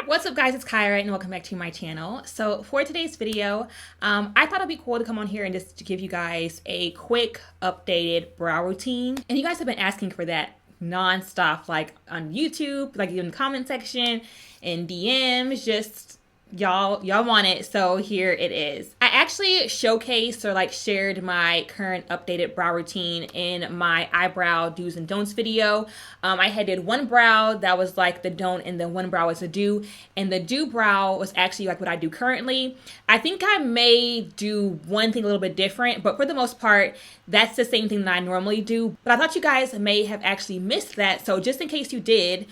What's up guys, it's Kyra and welcome back to my channel. So for today's video, I thought it'd be cool to come on here and just to give you guys a quick updated brow routine. And you guys have been asking for that non-stop, like on YouTube, like in the comment section, in DMs, just y'all want it, so here it is. I actually showcased or like shared my current updated brow routine in my eyebrow do's and don'ts video. I had did one brow that was like the don't and then one brow was a do, and the do brow was actually like what I do currently. I think I may do one thing a little bit different, but for the most part that's the same thing that I normally do. But I thought you guys may have actually missed that, so just in case you did,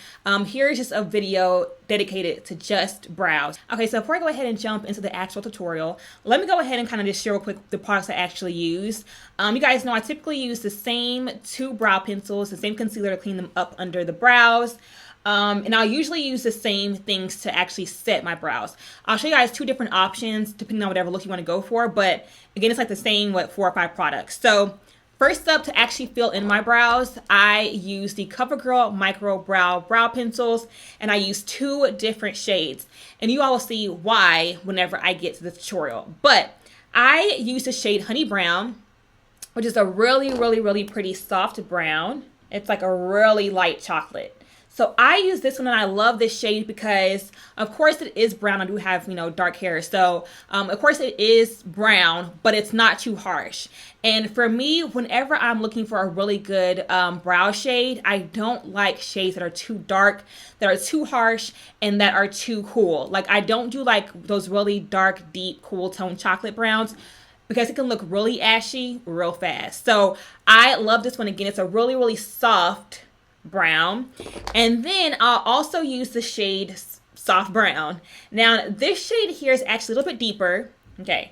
here's just a video dedicated to just brows. Okay, so before I go ahead and jump into the actual tutorial, let me go ahead and kind of just share real quick the products I actually use. You guys know I typically use the same two brow pencils, the same concealer to clean them up under the brows. And I'll usually use the same things to actually set my brows. I'll show you guys two different options depending on whatever look you want to go for, but again, it's like the same, 4 or 5 products. So first up, to actually fill in my brows, I use the CoverGirl Micro Brow Pencils, and I use 2 different shades. And you all will see why whenever I get to the tutorial. But I use the shade Honey Brown, which is a really pretty soft brown. It's like a really light chocolate. So I use this one and I love this shade because of course it is brown. I do have, dark hair. So of course it is brown, but it's not too harsh. And for me, whenever I'm looking for a really good brow shade, I don't like shades that are too dark, that are too harsh, and that are too cool. Like I don't do like those really dark, deep, cool tone chocolate browns, because it can look really ashy real fast. So I love this one. Again, it's a really soft brown. And then I'll also use the shade Soft Brown. Now this shade here is actually a little bit deeper. Okay,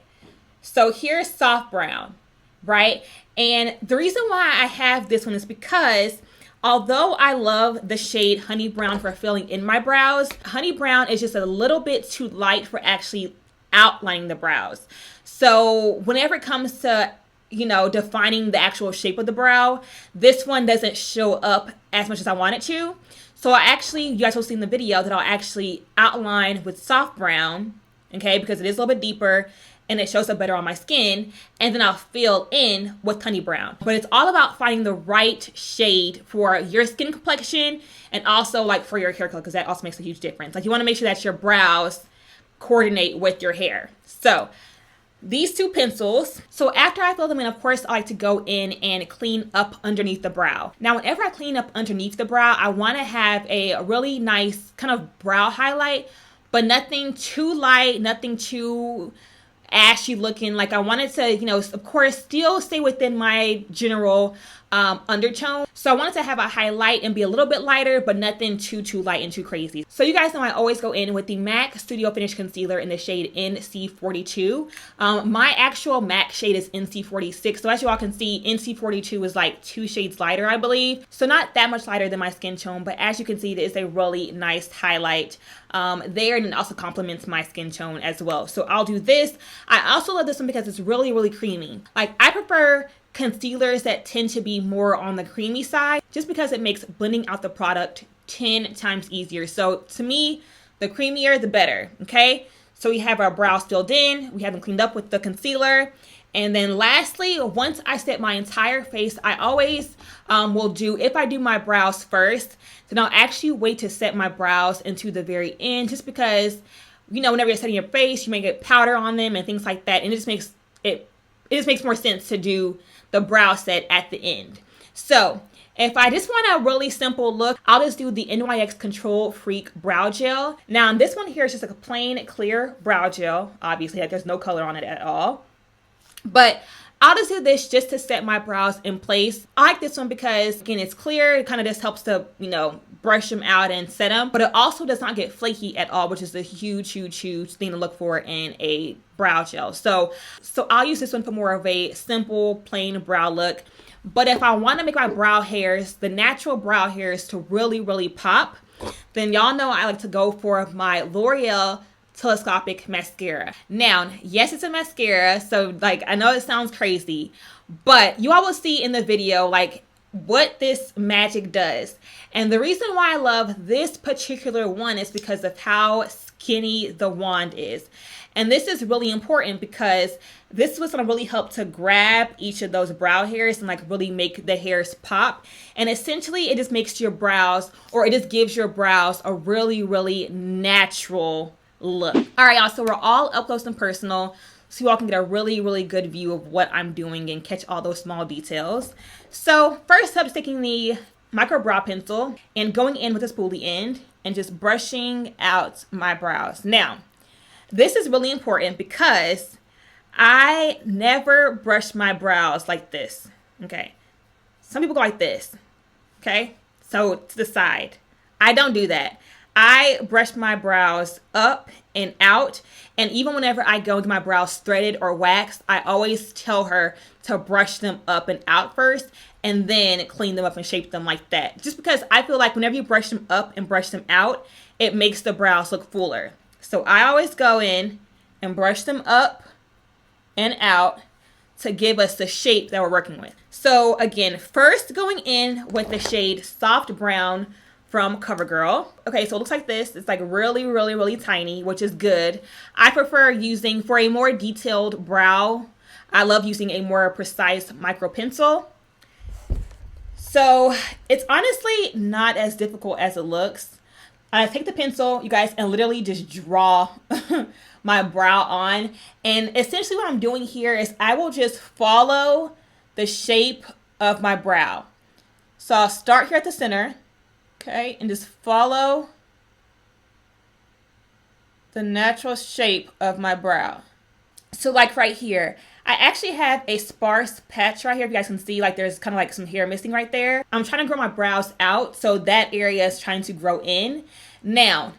so here's Soft Brown, right? And the reason why I have this one is because although I love the shade Honey Brown for filling in my brows, Honey Brown is just a little bit too light for actually outlining the brows. So whenever it comes to defining the actual shape of the brow, this one doesn't show up as much as I want it to. So you guys will see in the video that I'll actually outline with Soft Brown, okay, because it is a little bit deeper and it shows up better on my skin, and then I'll fill in with Honey Brown. But it's all about finding the right shade for your skin complexion and also like for your hair color, because that also makes a huge difference. Like you want to make sure that your brows coordinate with your hair. So these 2 pencils. So after I fill them in, of course, I like to go in and clean up underneath the brow. Now, whenever I clean up underneath the brow, I want to have a really nice kind of brow highlight, but nothing too light, nothing too ashy looking. Like I wanted to, of course, still stay within my general undertone. So I wanted to have a highlight and be a little bit lighter, but nothing too light and too crazy. So you guys know I always go in with the MAC Studio Finish Concealer in the shade NC42. My actual MAC shade is NC46. So as you all can see, NC42 is like 2 shades lighter, I believe. So not that much lighter than my skin tone, but as you can see, it is a really nice highlight there, and it also complements my skin tone as well. So I'll do this. I also love this one because it's really creamy. Like I prefer concealers that tend to be more on the creamy side, just because it makes blending out the product 10 times easier. So to me, the creamier, the better. Okay, so we have our brows filled in, we have them cleaned up with the concealer. And then lastly, once I set my entire face, I always will do, if I do my brows first, then I'll actually wait to set my brows into the very end, just because, whenever you're setting your face, you may get powder on them and things like that. And it just makes more sense to do the brow set at the end. So if I just want a really simple look, I'll just do the NYX Control Freak Brow Gel. Now this one here is just like a plain clear brow gel. Obviously, like, there's no color on it at all. But I'll just do this just to set my brows in place. I like this one because, again, it's clear. It kind of just helps to, brush them out and set them. But it also does not get flaky at all, which is a huge thing to look for in a brow gel. So I'll use this one for more of a simple, plain brow look. But if I want to make my brow hairs, the natural brow hairs, to really pop, then y'all know I like to go for my L'Oreal Telescopic Mascara. Now, yes, it's a mascara, so like I know it sounds crazy, but you all will see in the video, like what this magic does. And the reason why I love this particular one is because of how skinny the wand is. And this is really important because this was going to really help to grab each of those brow hairs and like really make the hairs pop. And essentially it just makes your brows, or it just gives your brows a really, really natural look. All right, y'all, so we're all up close and personal, so you all can get a really, really good view of what I'm doing and catch all those small details. So first up is taking the micro brow pencil and going in with a spoolie end and just brushing out my brows. Now, this is really important because I never brush my brows like this, okay? Some people go like this, okay? So to the side. I don't do that. I brush my brows up and out, and even whenever I go into my brows threaded or waxed, I always tell her to brush them up and out first and then clean them up and shape them like that. Just because I feel like whenever you brush them up and brush them out, it makes the brows look fuller. So I always go in and brush them up and out to give us the shape that we're working with. So again, first going in with the shade Soft Brown from CoverGirl. Okay, so it looks like this. It's like really, really, really tiny, which is good. I prefer using, for a more detailed brow, I love using a more precise micro pencil. So it's honestly not as difficult as it looks. I take the pencil, you guys, and literally just draw my brow on. And essentially what I'm doing here is I will just follow the shape of my brow. So I'll start here at the center, okay, and just follow the natural shape of my brow. So like right here, I actually have a sparse patch right here. If you guys can see, like there's kind of like some hair missing right there. I'm trying to grow my brows out, so that area is trying to grow in. Now,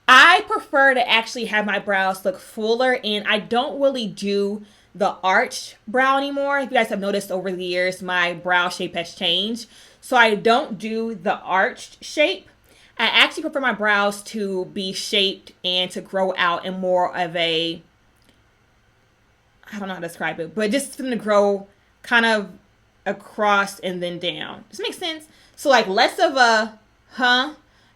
I prefer to actually have my brows look fuller, and I don't really do the arch brow anymore. If you guys have noticed over the years, my brow shape has changed. So I don't do the arched shape. I actually prefer my brows to be shaped and to grow out in more of a, I don't know how to describe it, but just for them to grow kind of across and then down. Does this make sense? So like less of a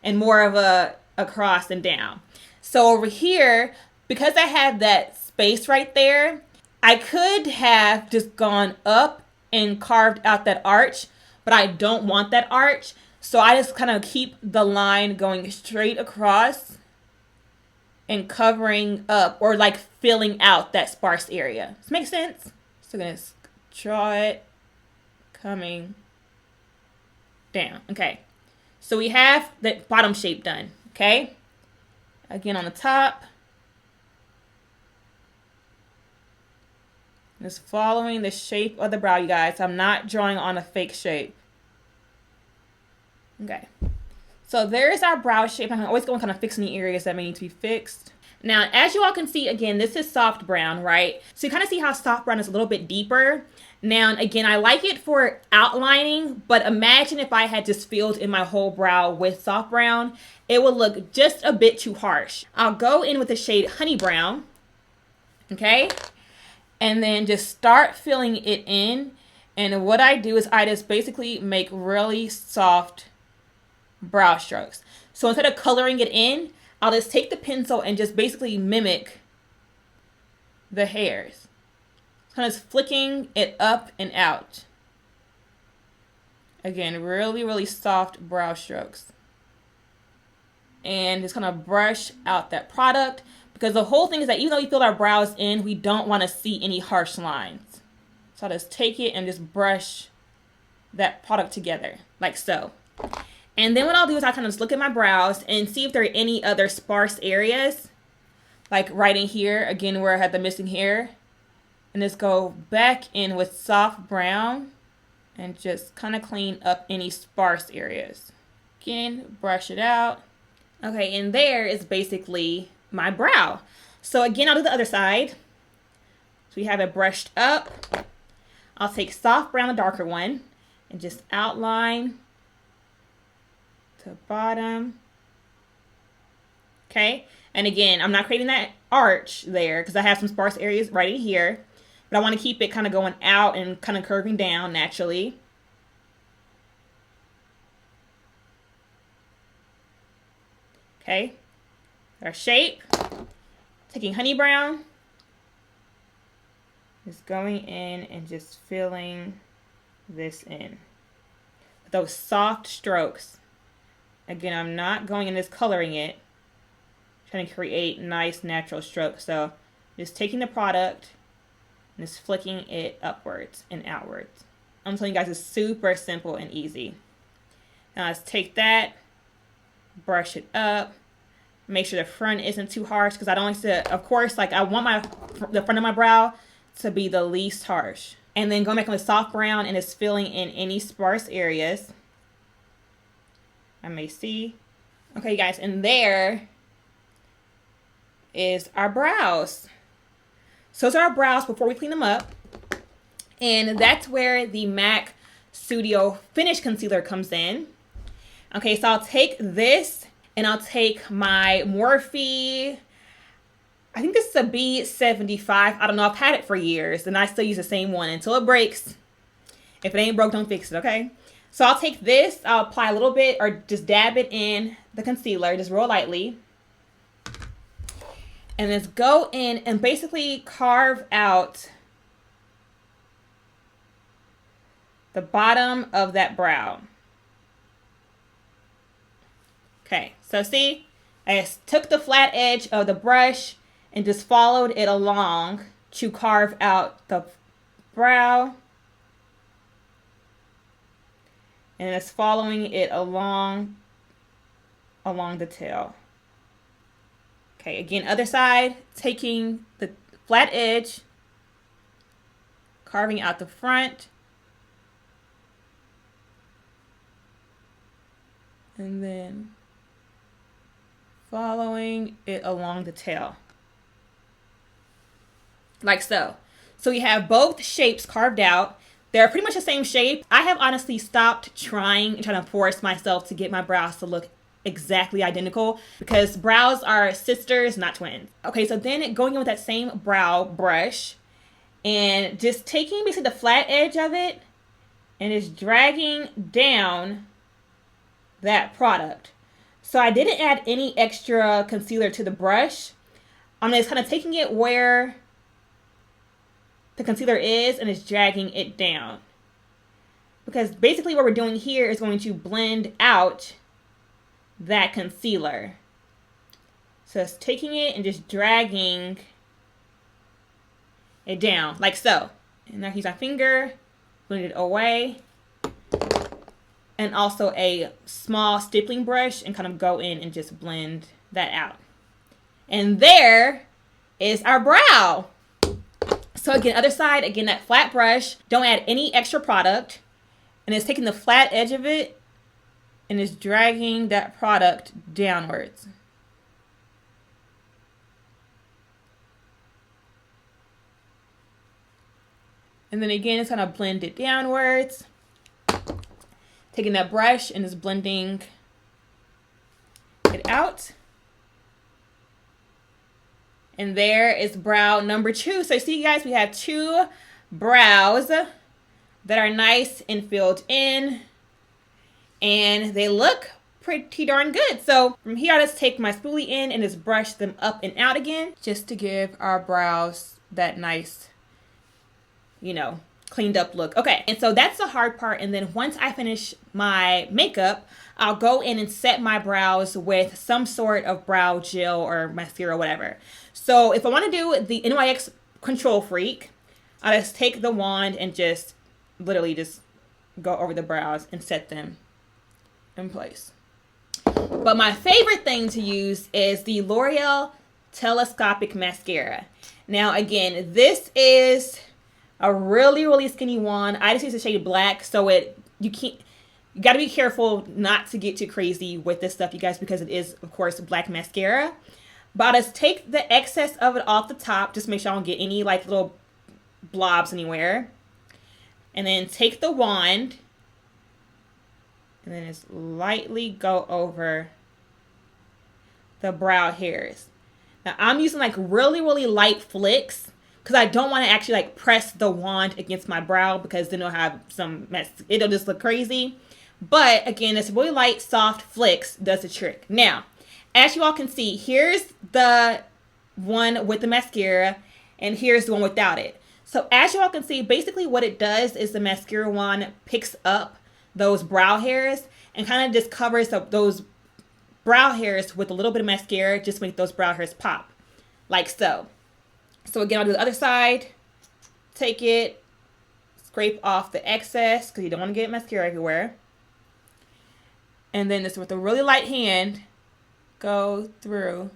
and more of a across and down. So over here, because I have that space right there, I could have just gone up and carved out that arch, but I don't want that arch. So I just kind of keep the line going straight across and covering up or like filling out that sparse area. Does this make sense? So I'm going to draw it coming down. Okay. So we have the bottom shape done. Okay. Again on the top. Just following the shape of the brow, you guys. I'm not drawing on a fake shape. Okay. So there's our brow shape. I'm always going kind of fix any areas that may need to be fixed. Now, as you all can see, again, this is soft brown, right? So you kind of see how soft brown is a little bit deeper. Now, again, I like it for outlining, but imagine if I had just filled in my whole brow with soft brown, it would look just a bit too harsh. I'll go in with the shade Honey Brown, okay? And then just start filling it in. And what I do is I just basically make really soft brow strokes. So instead of coloring it in, I'll just take the pencil and just basically mimic the hairs. Kind of flicking it up and out. Again, really, really soft brow strokes. And just kind of brush out that product. Because the whole thing is that even though we filled our brows in, we don't want to see any harsh lines. So I'll just take it and just brush that product together, like so. And then what I'll do is I'll kind of just look at my brows and see if there are any other sparse areas. Like right in here, again, where I had the missing hair. And just go back in with soft brown and just kind of clean up any sparse areas. Again, brush it out. Okay, and there is basically my brow. So again, I'll do the other side. So we have it brushed up. I'll take soft brown, the darker one, and just outline to bottom. Okay, and again, I'm not creating that arch there because I have some sparse areas right in here. But I want to keep it kind of going out and kind of curving down naturally. Okay, our shape. Taking honey brown, just going in and just filling this in. Those soft strokes. Again, I'm not going in this coloring it. Trying to create nice natural strokes. So just taking the product and just flicking it upwards and outwards. I'm telling you guys, it's super simple and easy. Now let's take that, brush it up. Make sure the front isn't too harsh because I don't like to, of course, like I want the front of my brow to be the least harsh. And then going back with soft brown and it's filling in any sparse areas. I may see. Okay, guys, and there is our brows. So those are our brows before we clean them up. And that's where the MAC Studio Finish Concealer comes in. Okay, so I'll take this and I'll take my Morphe, I think this is a B75. I don't know, I've had it for years and I still use the same one until it breaks. If it ain't broke, don't fix it, okay? So I'll take this, I'll apply a little bit or just dab it in the concealer, just real lightly. And just go in and basically carve out the bottom of that brow. Okay, so see, I just took the flat edge of the brush and just followed it along to carve out the brow. And it's following it along the tail. Okay, again, other side, taking the flat edge, carving out the front, and then following it along the tail. Like so. So we have both shapes carved out. They're pretty much the same shape. I have honestly stopped trying to force myself to get my brows to look exactly identical because brows are sisters, not twins. Okay, so then going in with that same brow brush and just taking basically the flat edge of it and just dragging down that product. So I didn't add any extra concealer to the brush. I'm just kind of taking it where the concealer is and it's dragging it down. Because basically what we're doing here is going to blend out that concealer. So it's taking it and just dragging it down like so. And now use my finger, blend it away. And also a small stippling brush and kind of go in and just blend that out. And there is our brow. So again, other side, again, that flat brush, don't add any extra product. And it's taking the flat edge of it and it's dragging that product downwards. And then again, it's gonna blend it downwards. Taking that brush and just blending it out. And there is brow number 2. So see, guys, we have 2 brows that are nice and filled in. And they look pretty darn good. So from here, I'll just take my spoolie in and just brush them up and out again. Just to give our brows that nice, you know, cleaned up look. Okay, and so that's the hard part. And then once I finish my makeup, I'll go in and set my brows with some sort of brow gel or mascara or whatever. So if I want to do the NYX Control Freak, I'll just take the wand and just literally just go over the brows and set them in place. But my favorite thing to use is the L'Oreal Telescopic Mascara. Now again, this is a really skinny wand. I just use the shade black, so you got to be careful not to get too crazy with this stuff, you guys, because it is, of course, black mascara. But I'll just take the excess of it off the top, just make sure I don't get any like little blobs anywhere. And then take the wand and then just lightly go over the brow hairs. Now I'm using like really light flicks because I don't want to actually like press the wand against my brow because then it'll have some mess. It'll just look crazy. But again, this really light, soft flicks does the trick. Now, as you all can see, here's the one with the mascara and here's the one without it. So as you all can see, basically what it does is the mascara one picks up those brow hairs and kind of just covers up those brow hairs with a little bit of mascara, just make those brow hairs pop, like so. So again, I'll do the other side. Take it, scrape off the excess because you don't want to get mascara everywhere. And then just with a really light hand, go through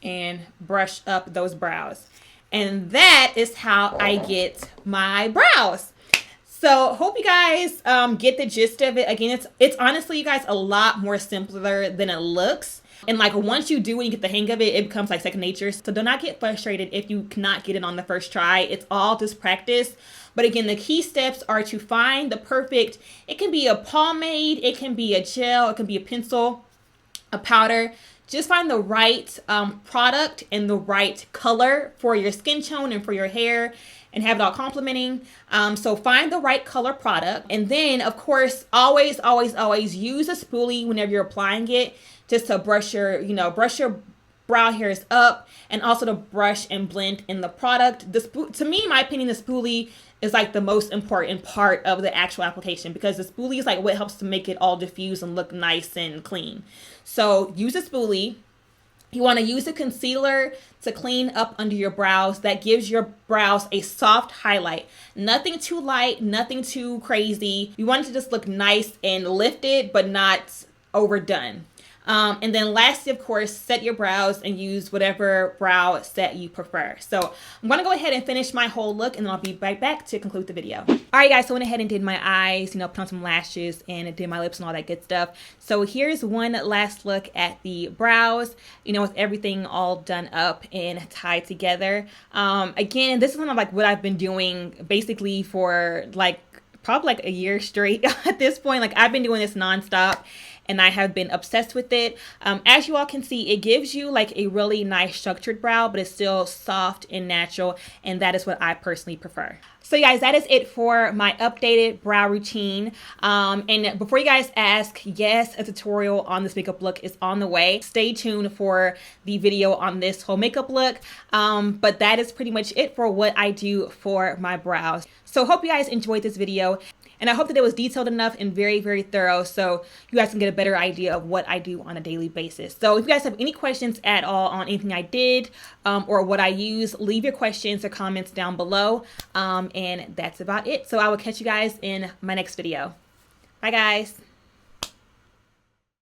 and brush up those brows. And that is how I get my brows. So hope you guys get the gist of it. Again, it's honestly, you guys, a lot more simpler than it looks. And like once you do and you get the hang of it, it becomes like second nature. So do not get frustrated if you cannot get it on the first try. It's all just practice. But again, the key steps are to find the perfect, it can be a pomade, it can be a gel, it can be a pencil, a powder. Just find the right product and the right color for your skin tone and for your hair and have it all complementing. So find the right color product. And then of course, always, always, always use a spoolie whenever you're applying it, just to brush your, brush your brow hairs up and also to brush and blend in the product. To me, in my opinion, the spoolie is like the most important part of the actual application because the spoolie is like what helps to make it all diffuse and look nice and clean. So use a spoolie. You want to use a concealer to clean up under your brows. That gives your brows a soft highlight. Nothing too light, nothing too crazy. You want it to just look nice and lifted, but not overdone. And then lastly, of course, set your brows and use whatever brow set you prefer. So I'm going to go ahead and finish my whole look and then I'll be right back to conclude the video. All right, guys, so I went ahead and did my eyes, put on some lashes and did my lips and all that good stuff. So here's one last look at the brows, with everything all done up and tied together. Again, this is kind of like what I've been doing basically for probably like a year straight at this point. Like I've been doing this nonstop and I have been obsessed with it. As you all can see, it gives you like a really nice structured brow, but it's still soft and natural. And that is what I personally prefer. So you guys, that is it for my updated brow routine. And before you guys ask, yes, a tutorial on this makeup look is on the way. Stay tuned for the video on this whole makeup look. But that is pretty much it for what I do for my brows. So hope you guys enjoyed this video. And I hope that it was detailed enough and very, very thorough so you guys can get a better idea of what I do on a daily basis. So if you guys have any questions at all on anything I did or what I use, leave your questions or comments down below. And that's about it. So I will catch you guys in my next video. Bye, guys.